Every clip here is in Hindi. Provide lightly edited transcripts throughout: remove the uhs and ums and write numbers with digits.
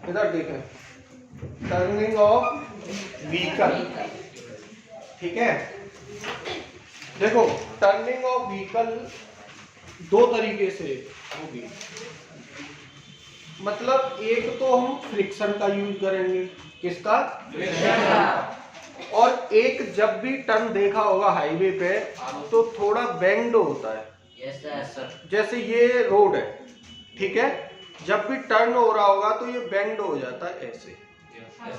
इधर देखें, टर्निंग ऑफ व्हीकल, ठीक है। देखो टर्निंग ऑफ व्हीकल दो तरीके से होगी, मतलब एक तो हम फ्रिक्शन का यूज करेंगे, किसका? फ्रिक्शन। और एक जब भी टर्न देखा होगा हाईवे पे तो थोड़ा बेंड होता है, जैसे ये रोड है, ठीक है, जब भी टर्न हो रहा होगा तो ये बेंड हो जाता है ऐसे,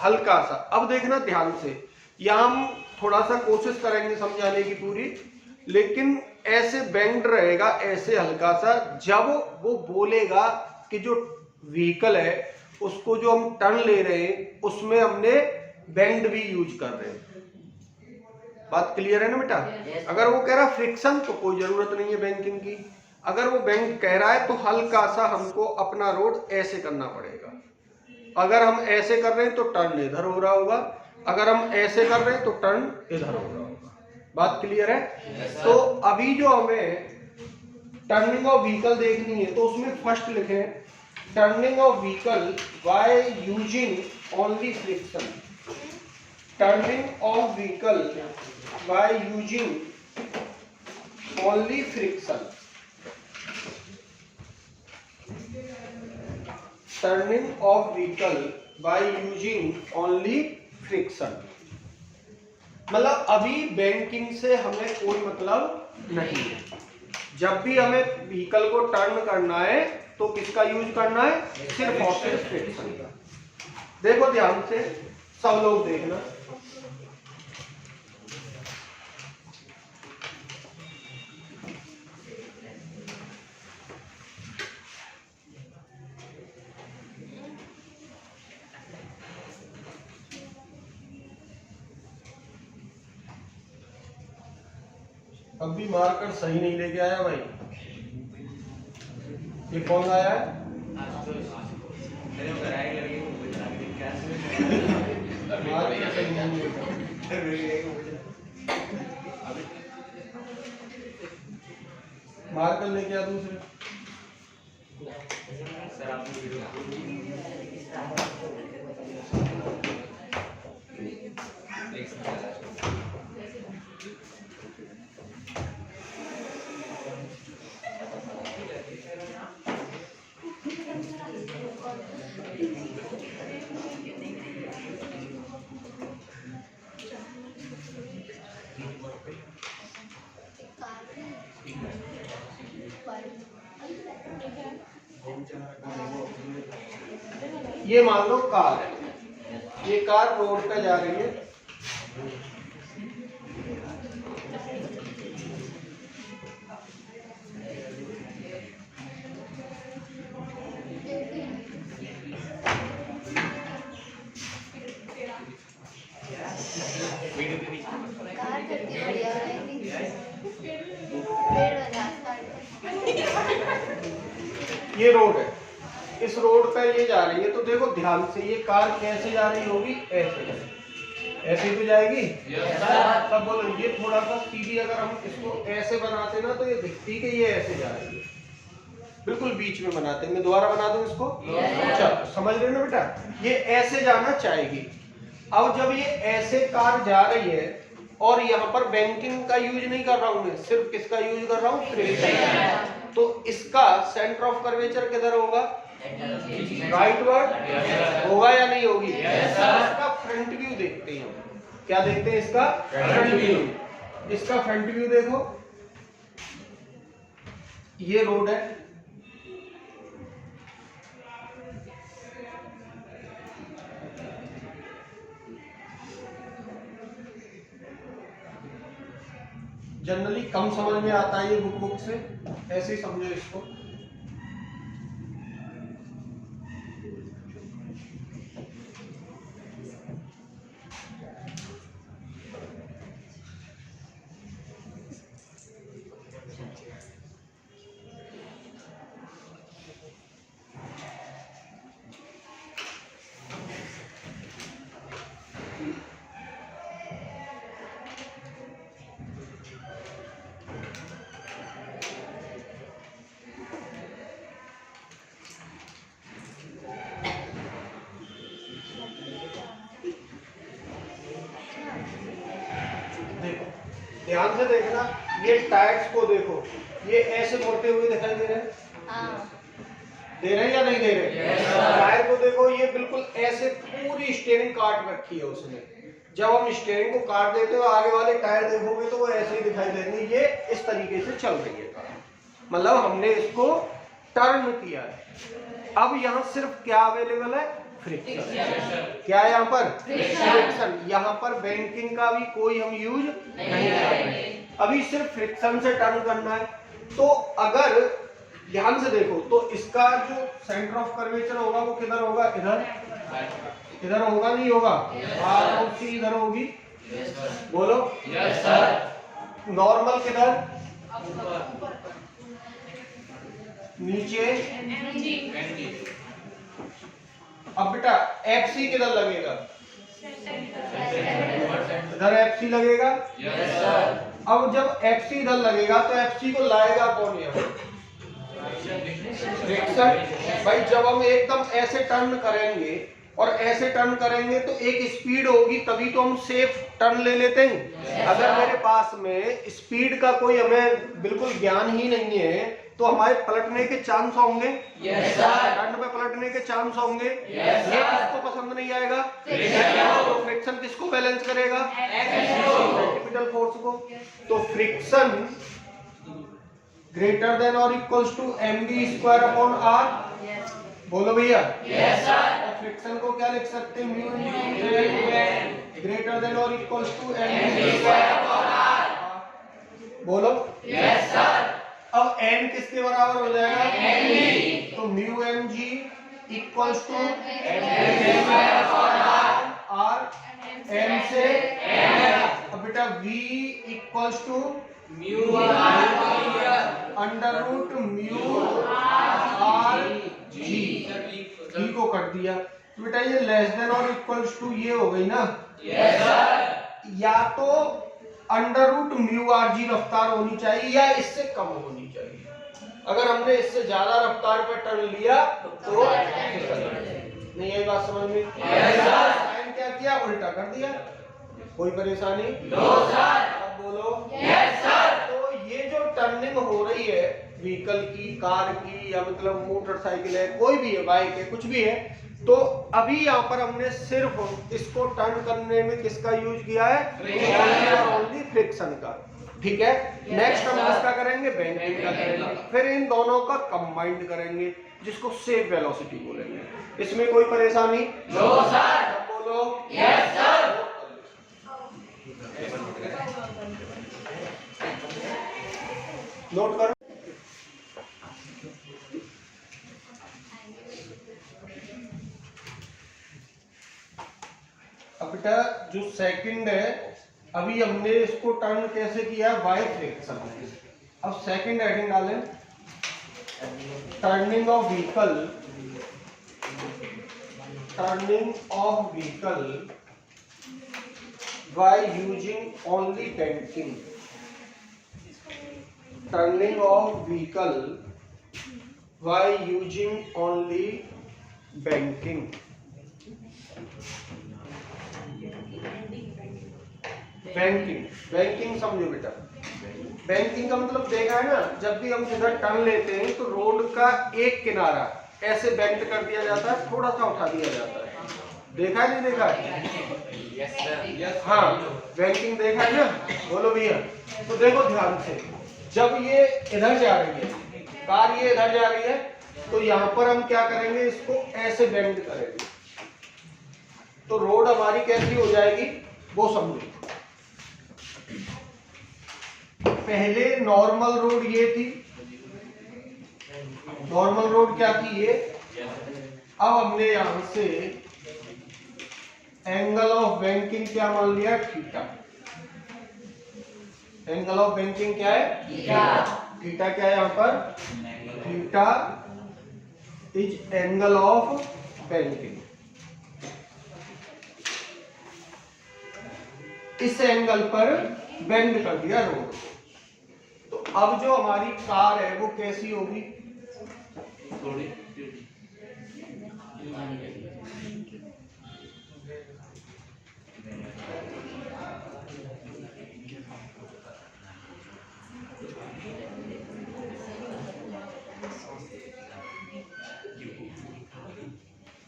हल्का सा। अब देखना ध्यान से, यहाँ हम थोड़ा सा कोशिश करेंगे समझाने की पूरी, लेकिन ऐसे बेंड रहेगा ऐसे हल्का सा, जब वो बोलेगा कि जो व्हीकल है उसको जो हम टर्न ले रहे हैं उसमें हमने बेंड भी यूज कर रहे हैं। बात क्लियर है ना बेटा? अगर वो कह रहा फ्रिक्शन तो कोई जरूरत नहीं है बैंकिंग की, अगर वो बैंक कह रहा है तो हल्का सा हमको अपना रोड ऐसे करना पड़ेगा। अगर हम ऐसे कर रहे हैं तो टर्न इधर हो रहा होगा, अगर हम ऐसे कर रहे हैं तो टर्न इधर हो रहा होगा। बात क्लियर है? तो अभी जो हमें टर्निंग ऑफ व्हीकल देखनी है तो उसमें फर्स्ट लिखें turning of vehicle by using only friction. Turning of vehicle by using only friction. Turning of vehicle by using only friction, मतलब अभी बैंकिंग से हमें कोई मतलब नहीं है। जब भी हमें व्हीकल को टर्न करना है तो किसका यूज करना है? सिर्फ और सिर्फ फ्रिक्शन का। देखो ध्यान से, सब लोग देखना, अब भी मार्कर सही नहीं लेके आया भाई। ये कौन आया है? मार्कर लेके आ दूसरे। ये मान लो कार है, ये कार रोड पे जा रही है, ये रोड है, इस रोड पे ये जा रही है, तो देखो ध्यान से ये कार कैसे जा रही होगी? ऐसे, ऐसे ही तो जाएगी। सब बोलो, ये थोड़ा सा सीधी अगर हम इसको ऐसे बनाते ना तो ये दिखती कि ये ऐसे जा रही है, बिल्कुल बीच में बनाते। मैं दोबारा बना दूं इसको? अच्छा समझ रहे हो ना बेटा? ये ऐसे जाना चाहेगी। अब जब ये ऐसे कार जा रही है और यहाँ पर बैंकिंग का यूज नहीं कर रहा हूं मैं, सिर्फ किसका यूज कर रहा हूँ? फ्रिक्शन। तो इसका सेंटर ऑफ कर्वेचर किधर होगा? राइटवर्ड होगा या नहीं होगी? इसका फ्रंट व्यू देखते हैं हम। क्या देखते हैं? इसका फ्रंट व्यू। इसका फ्रंट व्यू देखो, ये रोड है, जनरली कम समझ में आता है ये बुक से, ऐसे ही समझो इसको। ध्यान से देखना, ये टायर्स को देखो, ये ऐसे मुड़ते हुए दिखाई दे रहे हैं, दे रहे हैं या नहीं दे रहे? टायर को देखो, ये बिल्कुल ऐसे पूरी स्टीयरिंग काट रखी है उसने। जब हम स्टीयरिंग को काट देते हो आगे वाले टायर देखोगे तो वो ऐसे ही दिखाई देंगे, ये इस तरीके से चल रही है कार, मतलब हमने इसको टर्न किया है। अब यहाँ सिर्फ क्या अवेलेबल है? फ्रिक्शन। क्या है यहाँ पर? फ्रिक्शन। यहाँ पर बैंकिंग का भी कोई हम यूज नहीं करेंगे, अभी सिर्फ फ्रिक्शन से टर्न करना है। तो अगर ध्यान से देखो तो इसका जो सेंटर ऑफ कर्वेचर होगा वो किधर होगा? इधर। इधर होगा नहीं होगा? आर और सी इधर होगी, बोलो यस सर। नॉर्मल किधर? नीचे। अब बेटा एफ सी किधर लगेगा? इधर एफ सी लगेगा। Yes sir. अब जब एफ सी इधर लगेगा तो एफ सी को लाएगा कौन? यहाँ फ्रिक्शन। भाई जब हम एकदम ऐसे टर्न करेंगे और ऐसे टर्न करेंगे तो एक स्पीड होगी, तभी तो हम सेफ टर्न ले लेते हैं। अगर मेरे पास में स्पीड का कोई हमें बिल्कुल ज्ञान ही नहीं है तो हमारे पलटने के चांस होंगे, टर्न पे पलटने के चांस होंगे। ये किसको पसंद नहीं आएगा? तो फ्रिक्शन किसको बैलेंस करेगा? सेंट्रीपिटल फोर्स को। तो friction greater than or equals to mv square upon r, बोलो भैया यस सर। फ्रिक्शन को क्या लिख सकते हैं? Mu greater than or equals to mv square upon r, बोलो यस सर। अब n किसके बराबर हो जाएगा? mv। तो mu mg equals to mv square upon r, m से m। अब बेटा v equals to mu under root mu r g को कर दिया। तो बेटा ये less than or equals to ये हो गई ना? Yes sir. या तो अंडर रूट म्यू आर जी रफ्तार होनी चाहिए या इससे कम होनी चाहिए। अगर हमने इससे ज्यादा रफ्तार पर टर्न लिया तो नहीं, ये बात समझ में? Yes sir. साइन क्या किया? उल्टा कर दिया। कोई परेशानी? No sir. अब बोलो यस सर। तो ये जो टर्निंग हो रही है व्हीकल की, कार की, या मतलब मोटरसाइकिल है, कोई भी है, बाइक है, कुछ भी है, तो अभी यहाँ पर हमने सिर्फ इसको टर्न करने में किसका यूज किया है? ओनली फ्रिक्शन का। ठीक है। नेक्स्ट हम किसका करेंगे? बैंकिंग का करेंगे। फिर इन दोनों का कंबाइंड करेंगे जिसको सेफ वेलोसिटी बोलेंगे। इसमें कोई परेशानी? No sir. बोलो यस सर। नोट करो। अब बेटा जो सेकंड है, अभी हमने इसको टर्न कैसे किया? By friction. अब सेकंड हेडिंग डालें, turning of vehicle, turning of vehicle by using only banking, turning of vehicle by using only banking. Banking, banking समझो बेटा। बैंकिंग का मतलब देखा है ना, जब भी हम किधर टर्न लेते हैं तो रोड का एक किनारा ऐसे बेंड कर दिया जाता है, थोड़ा सा उठा दिया जाता है। देखा है नहीं देखा है? Yes sir. हाँ, बैंकिंग देखा है ना? बोलो भैया। तो देखो ध्यान से, जब ये इधर जा रही है कार, ये इधर जा रही है, तो यहाँ पर हम क्या करेंगे? इसको ऐसे बेंड करेंगे तो रोड हमारी कैसी हो जाएगी वो समझो। पहले नॉर्मल रोड ये थी, नॉर्मल रोड क्या थी? ये। अब हमने यहां से एंगल ऑफ बैंकिंग क्या मान लिया? थीटा। एंगल ऑफ बैंकिंग क्या है? थीटा। थीटा क्या है यहाँ पर? Theta is angle of banking. इस एंगल पर बेंड कर दिया रोड को। तो अब जो हमारी कार है वो कैसी होगी?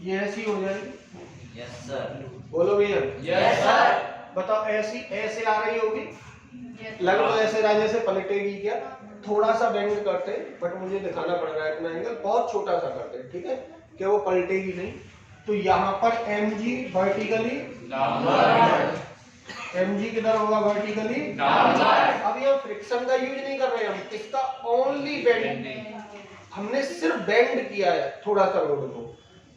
ये ऐसी हो जाएगी। Yes sir. बोलो भैया। Yes sir. बताओ ऐसी ऐसे आ रही होगी, लग तो ऐसे राजे से पलटेगी क्या? थोड़ा सा बेंड करते, बट मुझे दिखाना पड़ रहा है इतना एंगल बहुत छोटा सा करते, ठीक है, कि वो पलटेगी नहीं। तो यहाँ पर mg वर्टिकली डाउनवर्ड, mg किधर होगा? Vertically downward. अब यहाँ फ्रिक्शन का यूज नहीं कर रहे हम, इसका ओनली बेंड, हमने सिर्फ बेंड किया है थोड़ा सा रोड को।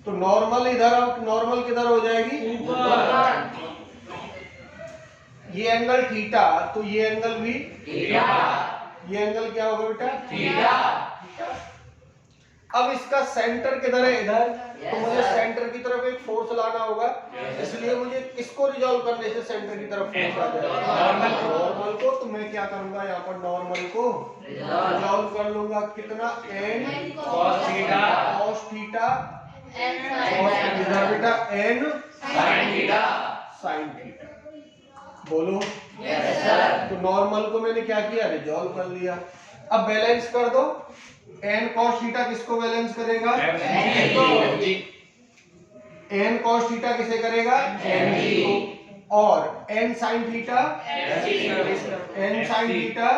तो नॉर्मल इधर, अब नॉर्मल किधर हो जाएगी? ऊपर। ये एंगल थीटा, तो ये एंगल भी थीटा। ये एंगल क्या होगा बेटा? थीटा। अब इसका सेंटर किधर है? इधर। तो मुझे सेंटर की तरफ एक फोर्स लाना होगा, इसलिए मुझे किसको रिजॉल्व करने से सेंटर की तरफ फोर्स आ जाएगा? नॉर्मल को। तो मैं क्या करूंगा यहाँ पर? नॉर्मल को रिजॉल्व कर लूंगा। कितना? n cos theta, cos theta, इधर बेटा n sin theta, sin theta. बोलो। Yes sir. तो नॉर्मल को मैंने क्या किया? रिजॉल्व कर लिया। अब बैलेंस कर दो। n cos थीटा किसको बैलेंस करेगा? mg। n cos थीटा किसे करेगा? mg को। और n sin theta, n sin theta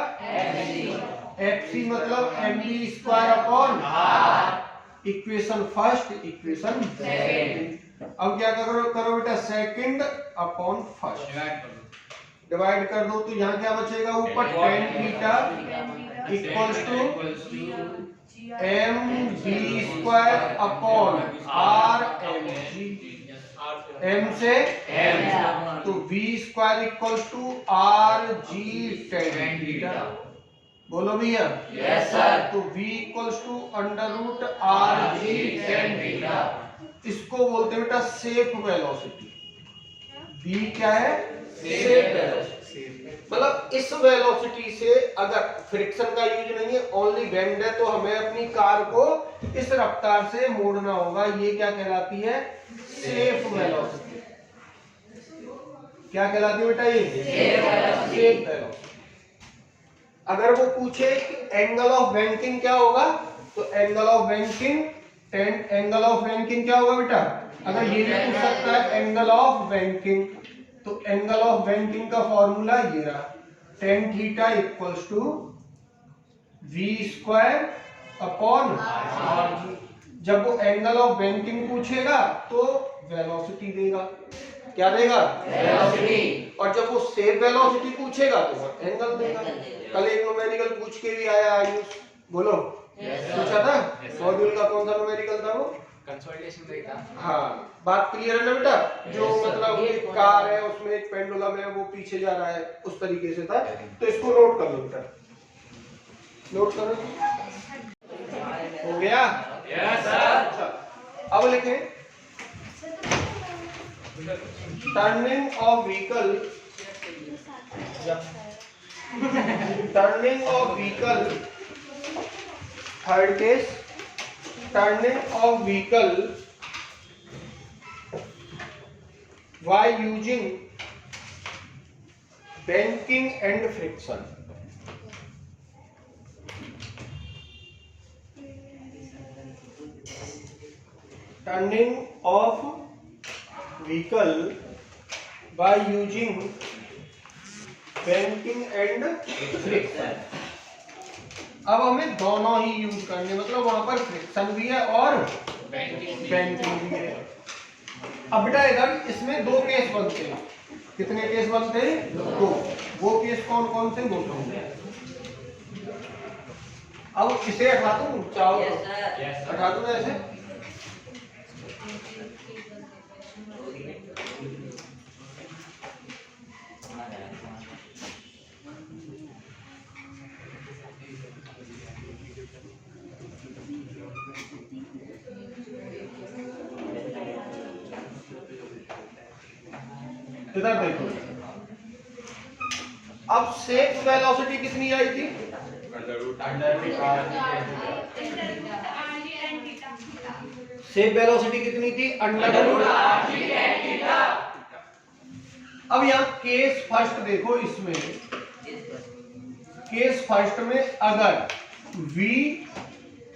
fc, मतलब mv square upon r। Equation first, equation second. अब क्या करो बेटा? सेकंड अपॉन फर्स्ट डिवाइड कर दो। तो यहाँ क्या बचेगा? ऊपर tan theta equals to mv square upon r mg। m से m, तो v square equals to rg tan theta. बोलो भैया। Yes sir. तो v equals to under root rg tan theta. इसको बोलते हैं बेटा सेफ वेलोसिटी। v क्या है? Safe velocity. मतलब इस वेलोसिटी से अगर फ्रिक्शन का यूज नहीं है, ओनली बेंड है, तो हमें अपनी कार को इस रफ्तार से मोड़ना होगा। ये क्या कहलाती है? Safe velocity. क्या कहलाती है बेटा? ये सेफ वेलोसिटी। अगर वो पूछे कि एंगल ऑफ बैंकिंग क्या होगा, तो angle of banking, angle of banking क्या होगा बेटा? अगर ये भी पूछ सकता है एंगल ऑफ बैंकिंग, तो एंगल ऑफ बैंकिंग का फॉर्मूला ये रहा, tan theta equals to v square upon r। जब वो एंगल ऑफ बैंकिंग पूछेगा तो वेलोसिटी देगा। क्या देगा? वेलोसिटी। और जब वो सेफ वेलोसिटी पूछेगा तो वो एंगल देगा। कल एक न्यूमेरिकल पूछ के भी आया आयुष, बोलो। पूछा था? मॉड्यूल का कौन सा न्यूमेरिकल था वो? कंसोलिडेशन में था। हाँ, बात क्लियर है ना बेटा? जो मतलब एक कार है, उसमें एक पेंडुलम है, वो पीछे जा रहा है, उस तरीके से था। तो इसको नोट कर लो बेटा, नोट करो। हो गया? Yes sir. अब लिखें turning of vehicle, turning of vehicle, third case, turning of vehicle by using banking and friction। Turning of vehicle by using banking and friction। अब हमें दोनों ही यूज करने, मतलब वहां पर फ्रिक्शन भी है और बैंकिंग भी है। अब बेटा इधर इसमें दो केस बनते हैं। कितने केस बनते हैं? दो। वो केस कौन कौन से? वो अब इसे हटा दूं, चाहो हटा दूं ना ऐसे? इधर देखो, अब सेफ वेलोसिटी कितनी आई थी? सेफ वेलोसिटी कितनी थी? Under root r theta. अब यहाँ केस फर्स्ट देखो, इसमें केस फर्स्ट में अगर v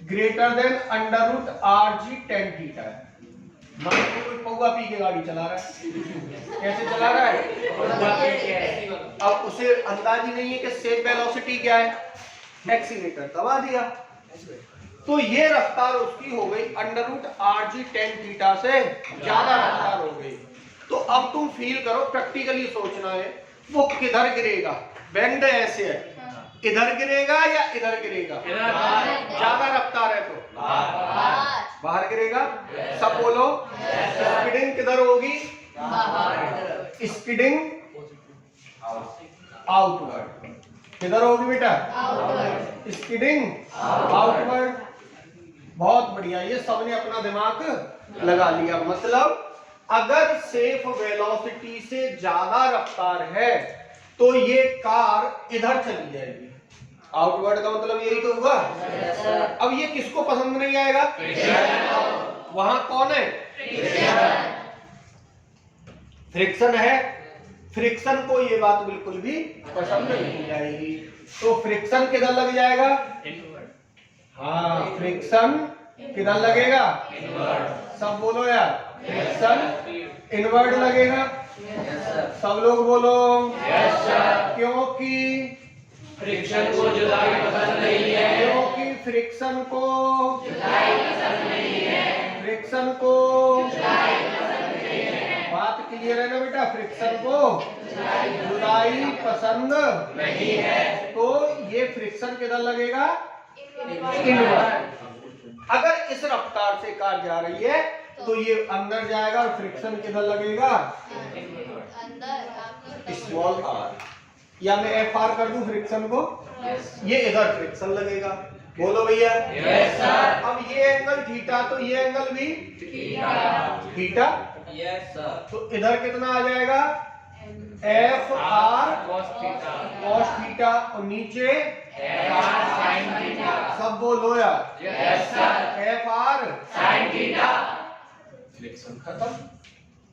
greater than under root r g tan theta है, मान लो कोई पौवा पी के गाड़ी चला रहा है, कैसे चला रहा है? अब उसे अंदाज ही नहीं है कि सेफ वेलोसिटी क्या है, एक्सीलेटर दबा दिया, तो ये रफ्तार उसकी हो गई √RG tan थीटा से ज्यादा रफ्तार हो गई। तो अब तुम फील करो, प्रैक्टिकली सोचना है वो किधर गिरेगा। बेंड ऐसे है, इधर गिरेगा या इधर गिरेगा? ज्यादा रफ्तार है तो बाहर गिरेगा। सब बोलो, स्पीडिंग किधर होगी? Speeding outward. किधर होगी बेटा? Speeding outward. बहुत बढ़िया, ये सबने अपना दिमाग लगा लिया। मतलब अगर सेफ वेलोसिटी से ज्यादा रफ्तार है तो ये कार इधर चली जाएगी। आउटवर्ड का मतलब यही तो हुआ। अब ये किसको पसंद नहीं आएगा? वहां कौन है? फ्रिक्शन है। फ्रिक्शन को ये बात बिल्कुल भी पसंद नहीं आएगी, तो फ्रिक्शन किधर लग जाएगा? हाँ, फ्रिक्शन किधर लगेगा? सब बोलो यार, फ्रिक्शन इनवर्ड लगेगा। सब लोग बोलो। क्योंकि फ्रिक्शन को जुदाई पसंद नहीं है। क्योंकि फ्रिक्शन को जुदाई पसंद नहीं है। फ्रिक्शन को जुदाई पसंद नहीं है। बात क्लियर है ना बेटा? फ्रिक्शन को जुदाई पसंद नहीं है, तो ये फ्रिक्शन किधर लगेगा? इनवर्ड। अगर इस रफ्तार से कार जा रही है तो ये अंदर जाएगा और फ्रिक्शन किधर लगेगा? स्मॉल r, या मैं FR कर दूं फ्रिक्शन को, ये इधर फ्रिक्शन लगेगा। बोलो भैया। Yes sir. अब ये एंगल थीटा, तो ये एंगल भी थीटा। Yes sir. तो इधर कितना आ जाएगा? FR cos थीटा, और नीचे FR sin थीटा। सब बोलो यार। Yes sir. FR sin theta. Friction खत्म।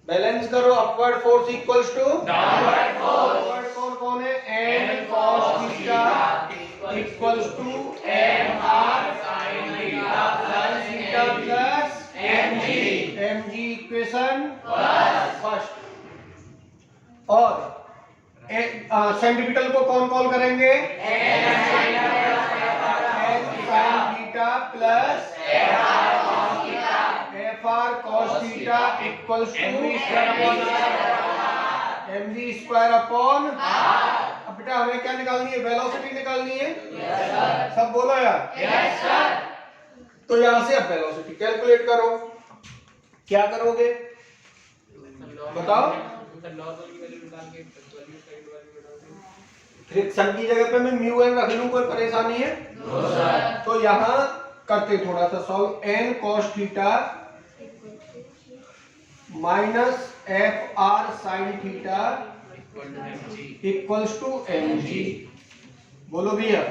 बैलेंस करो। Upward force equals to downward force. Upward कौन कौन है? n cos theta equals to FR sin theta sin theta plus mg equation first. और सेंटीमीटर को कौन कॉल करेंगे? n sin theta plus FR cos theta equals to mg square upon. अब बेटा हमें क्या निकालनी है? वेलोसिटी निकालनी है। सब बोलो यार। Yes sir. तो यहां से अब वेलोसिटी कैलकुलेट करो। क्या करोगे बताओ? फ्रिक्शन की जगह पे मैं म्यू एन रख लूं, कोई परेशानी है? तो यहां करते थोड़ा सा solve. n cos theta minus FR sin theta equals to mg। बोलो भैया।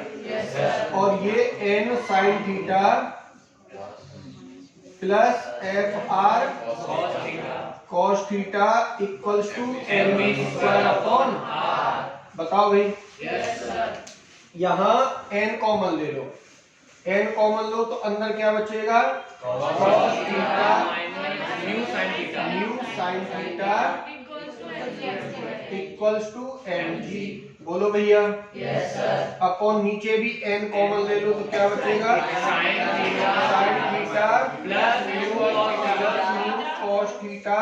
और ये n sin theta plus FR cos theta equals to mg square upon. बताओ भाई। यहाँ n कॉमन ले लो। n कॉमन लो तो अंदर क्या बचेगा? cos theta mu sin theta. Mu sin theta equals to mg। बोलो भैया। अपॉन नीचे भी n कॉमन ले लो तो क्या बचेगा? sin theta plus mu cos theta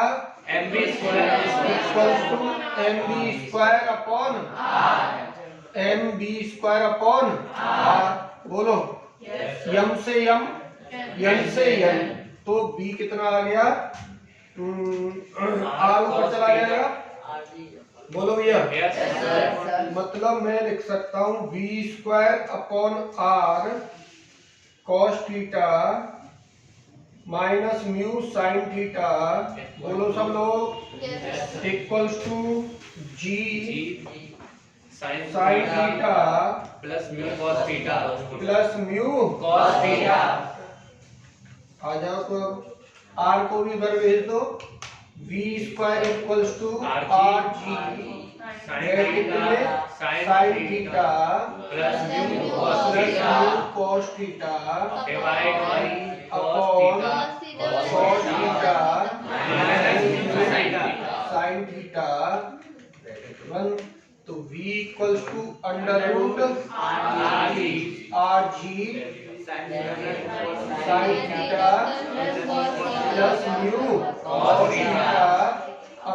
mv square equals to mb square upon mb square upon r। बोलो। यम से यम, यन से यन, तो b कितना आ गया? r ऊपर चला जाएगा। बोलो भैया। मतलब मैं लिख सकता हूँ b square upon r cos theta minus mu sine theta. बोलो सब लोग। Equals to g sin sine theta plus mu cos theta plus mu cos theta. आ जाओ तो r को भी उधर भेज दो। v square equals to r g sine theta plus mu cos theta divide by upon cos theta sine theta 1, तो v equals to under root r g sine theta plus mu cos theta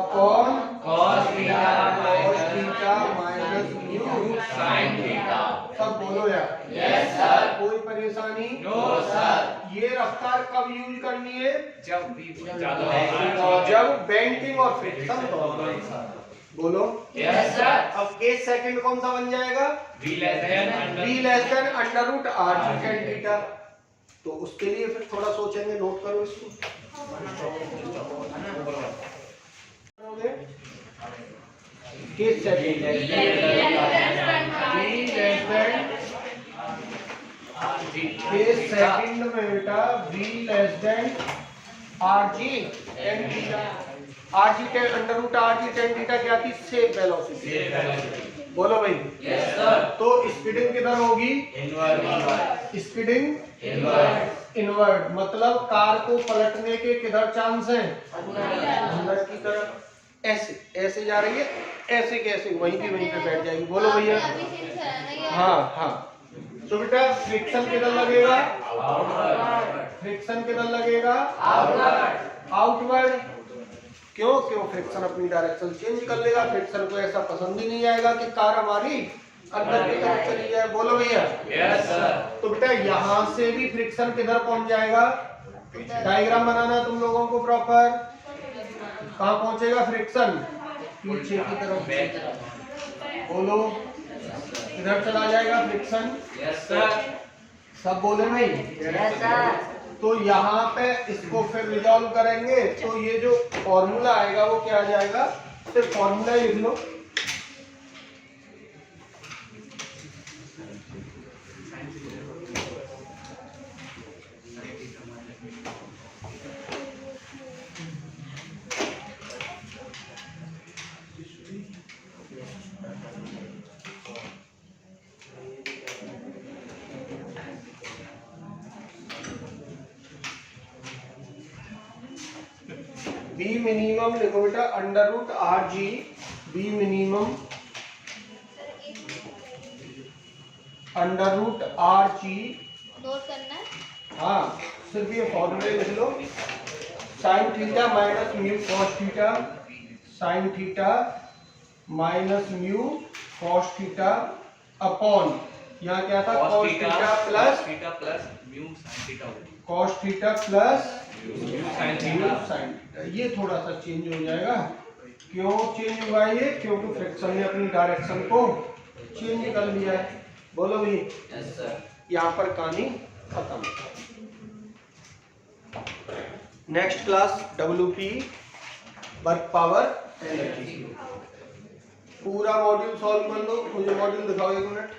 upon cos theta cos theta minus mu sin theta। सब बोलो यार। Yes sir। कोई परेशानी? No sir। ये रफ्तार कब यूज करनी है? जब भी ज्यादा जब बेंडिंग और फ्रिक्शन दोनों एक साथ। बोलो। Yes sir। अब एक सेकंड कौन सा बन जाएगा? v less than v less than under root r g tan theta. तो उसके लिए फिर थोड़ा सोचेंगे, नोट करो इसको। Case second v less than case second में बेटा v less than r g tan theta. R g tan under root r g tan theta क्या थी? Same velocity. बोलो भाई। Yes sir। तो स्पीडिंग किधर होगी? Inward। Speeding Inward। इनवर्ड, मतलब कार को पलटने के किधर चांस हैं? अंदर की तरफ। ऐसे ऐसे जा रही है, ऐसे कैसे वहीं की वहीं पे बैठ जाएगी। बोलो भैया। हाँ हाँ। तो बेटा फ्रिक्शन किधर लगेगा? फ्रिक्शन किधर लगेगा? आउटवर्ड। क्यों? क्यों? फ्रिक्शन अपनी डायरेक्शन चेंज कर लेगा। फ्रिक्शन को ऐसा पसंद ही नहीं आएगा कि कार हमारी अंदर की तरफ चली जाए। बोलो भैया। Yes sir। तो बेटा यहाँ से भी फ्रिक्शन किधर पहुंच जाएगा? डायग्राम बनाना तुम लोगों को प्रॉपर। कहाँ पहुंचेगा फ्रिक्शन? पीछे की तरफ। बोलो। इधर चला जाएगा फ्रिक्शन। Yes sir। सब बोले भाई। Yes sir। तो यहाँ पे इसको फिर रिजॉल्व करेंगे, तो ये जो फॉर्मूला आएगा वो क्या आ जाएगा? सिर्फ फॉर्मूला ही लिख लो। बी मिनिमम लिखो बेटा under root r g b minimum under root r g. Note करना है। हाँ सिर्फ ये फॉर्मूले लिख लो। Sine theta minus mu cos theta, sine theta minus mu cos theta upon, यहाँ क्या था? Cos theta plus mu sin theta। Cos theta plus mu sin म्यू theta। Sine theta. ये थोड़ा सा चेंज हो जाएगा। क्यों चेंज हुआ ये? क्योंकि फ्रिक्शन ने अपनी डायरेक्शन को चेंज कर लिया है। बोलो भाई। Yes sir। यहाँ पर कहानी खत्म। Next class WP work power energy. पूरा मॉड्यूल सॉल्व कर लो। मुझे मॉड्यूल दिखाओ 1 मिनट।